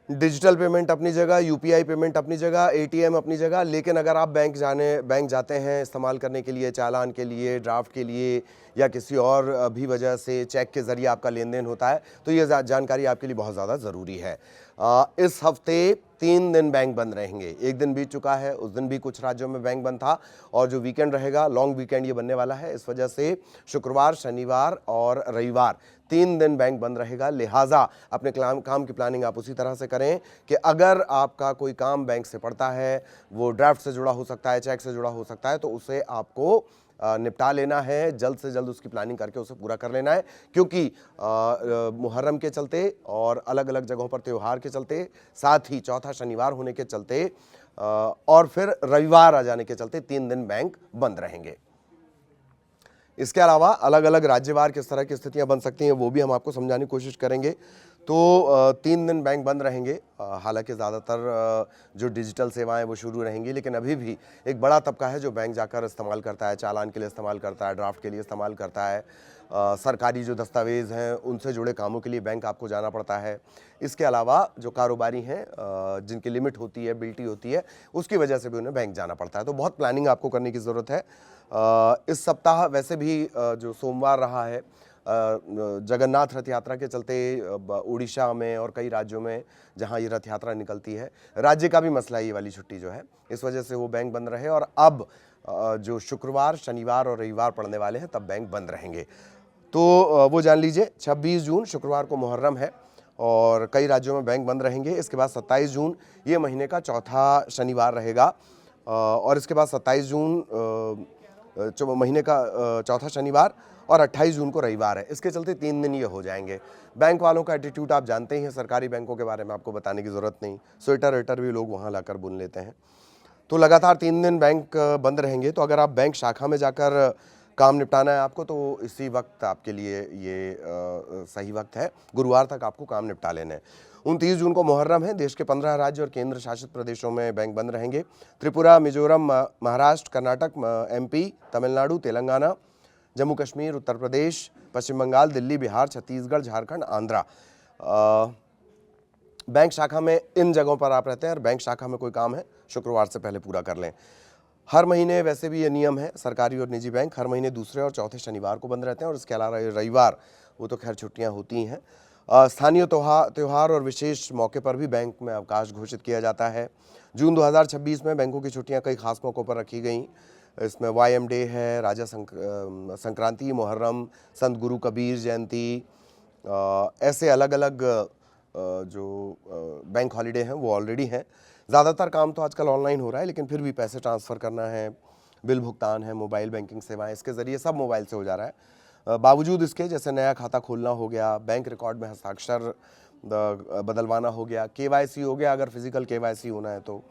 Digital payment अपनी जगह, UPI payment अपनी जगह, एटीएम अपनी जगह, लेकिन अगर आप बैंक जाते हैं इस्तेमाल करने के लिए, चालान के लिए, ड्राफ्ट के लिए या किसी और भी वजह से चेक के ज़रिए आपका लेन देन होता है, तो ये जानकारी आपके लिए बहुत ज़्यादा ज़रूरी है। इस हफ्ते 3 दिन बैंक बंद रहेंगे। एक दिन बीत चुका है, उस दिन भी कुछ राज्यों में बैंक बंद था, और जो वीकेंड रहेगा, लॉन्ग वीकेंड ये बनने वाला है। इस वजह से शुक्रवार, शनिवार और रविवार 3 दिन बैंक बंद रहेगा। लिहाजा अपने काम की प्लानिंग आप उसी तरह से करें कि अगर आपका कोई काम बैंक से पड़ता है, वो ड्राफ्ट से जुड़ा हो सकता है, चेक से जुड़ा हो सकता है, तो उसे आपको निपटा लेना है, जल्द से जल्द उसकी प्लानिंग करके उसे पूरा कर लेना है। क्योंकि मुहर्रम के चलते और अलग अलग जगहों पर त्यौहार के चलते, साथ ही चौथा शनिवार होने के चलते और फिर रविवार आ जाने के चलते 3 दिन बैंक बंद रहेंगे। इसके अलावा अलग अलग राज्यवार किस तरह की स्थितियां बन सकती हैं वो भी हम आपको समझाने की कोशिश करेंगे। तो 3 दिन बैंक बंद रहेंगे। हालांकि ज़्यादातर जो डिजिटल सेवाएं वो शुरू रहेंगी, लेकिन अभी भी एक बड़ा तबका है जो बैंक जाकर इस्तेमाल करता है, चालान के लिए इस्तेमाल करता है, ड्राफ्ट के लिए इस्तेमाल करता है। सरकारी जो दस्तावेज़ हैं उनसे जुड़े कामों के लिए बैंक आपको जाना पड़ता है। इसके अलावा जो कारोबारी हैं जिनकी लिमिट होती है, बिल्टी होती है, उसकी वजह से भी उन्हें बैंक जाना पड़ता है। तो बहुत प्लानिंग आपको करने की ज़रूरत है। इस सप्ताह वैसे भी जो सोमवार रहा है, जगन्नाथ रथ यात्रा के चलते उड़ीसा में और कई राज्यों में जहां ये रथ यात्रा निकलती है, राज्य का भी मसला है ये वाली छुट्टी जो है, इस वजह से वो बैंक बंद रहे। और अब जो शुक्रवार, शनिवार और रविवार पड़ने वाले हैं तब बैंक बंद रहेंगे। तो वो जान लीजिए 26 जून शुक्रवार को मुहर्रम है और कई राज्यों में बैंक बंद रहेंगे। इसके बाद 27 जून ये महीने का चौथा शनिवार रहेगा और इसके बाद 27 जून महीने का चौथा शनिवार और 28 जून को रविवार है। इसके चलते 3 दिन ये हो जाएंगे। बैंक वालों का एटीट्यूड आप जानते ही हैं, सरकारी बैंकों के बारे में आपको बताने की ज़रूरत नहीं। स्वेटर वेटर भी लोग वहाँ लाकर बुन लेते हैं। तो लगातार 3 दिन बैंक बंद रहेंगे। तो अगर आप बैंक शाखा में जाकर काम निपटाना है आपको, तो इसी वक्त आपके लिए ये सही वक्त है। गुरुवार तक आपको काम निपटा लेने हैं। 29 जून को मुहर्रम है। देश के 15 राज्य और केंद्र शासित प्रदेशों में बैंक बंद रहेंगे। त्रिपुरा, मिजोरम, महाराष्ट्र, कर्नाटक, एमपी, तमिलनाडु, तेलंगाना, जम्मू कश्मीर, उत्तर प्रदेश, पश्चिम बंगाल, दिल्ली, बिहार, छत्तीसगढ़, झारखंड, आंध्रा। बैंक शाखा में इन जगहों पर आप रहते हैं और बैंक शाखा में कोई काम है, शुक्रवार से पहले पूरा कर लें। हर महीने वैसे भी ये नियम है, सरकारी और निजी बैंक हर महीने दूसरे और चौथे शनिवार को बंद रहते हैं। और इसके अलावा रविवार वो तो खैर छुट्टियां होती हैं। स्थानीय त्यौहार और विशेष मौके पर भी बैंक में अवकाश घोषित किया जाता है। जून 2026 में बैंकों की छुट्टियां कई खास मौक़ों पर रखी गई। इसमें वाईएम डे है, राजा संक्रांति, मुहर्रम, संत गुरु कबीर जयंती, ऐसे अलग अलग जो बैंक हॉलीडे हैं वो ऑलरेडी हैं। ज़्यादातर काम तो आजकल ऑनलाइन हो रहा है, लेकिन फिर भी पैसे ट्रांसफ़र करना है, बिल भुगतान है, मोबाइल बैंकिंग सेवाएं, इसके ज़रिए सब मोबाइल से हो जा रहा है। बावजूद इसके, जैसे नया खाता खोलना हो गया, बैंक रिकॉर्ड में हस्ताक्षर बदलवाना हो गया, केवाईसी हो गया, अगर फिजिकल केवाईसी होना है तो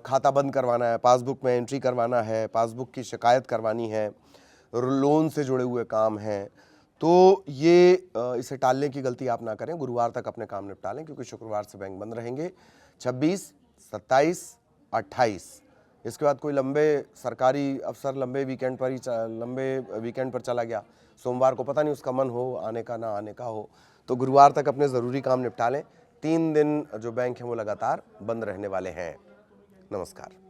खाता बंद करवाना है, पासबुक में एंट्री करवाना है, पासबुक की शिकायत करवानी है, लोन से जुड़े हुए काम हैं, तो ये इसे टालने की गलती आप ना करें। गुरुवार तक अपने काम निपटा लें, क्योंकि शुक्रवार से बैंक बंद रहेंगे। 26, 27, 28, इसके बाद कोई लंबे सरकारी अफसर लंबे वीकेंड पर चला गया, सोमवार को पता नहीं उसका मन हो आने का ना आने का हो, तो गुरुवार तक अपने ज़रूरी काम निपटा लें। 3 दिन जो बैंक हैं वो लगातार बंद रहने वाले हैं। नमस्कार।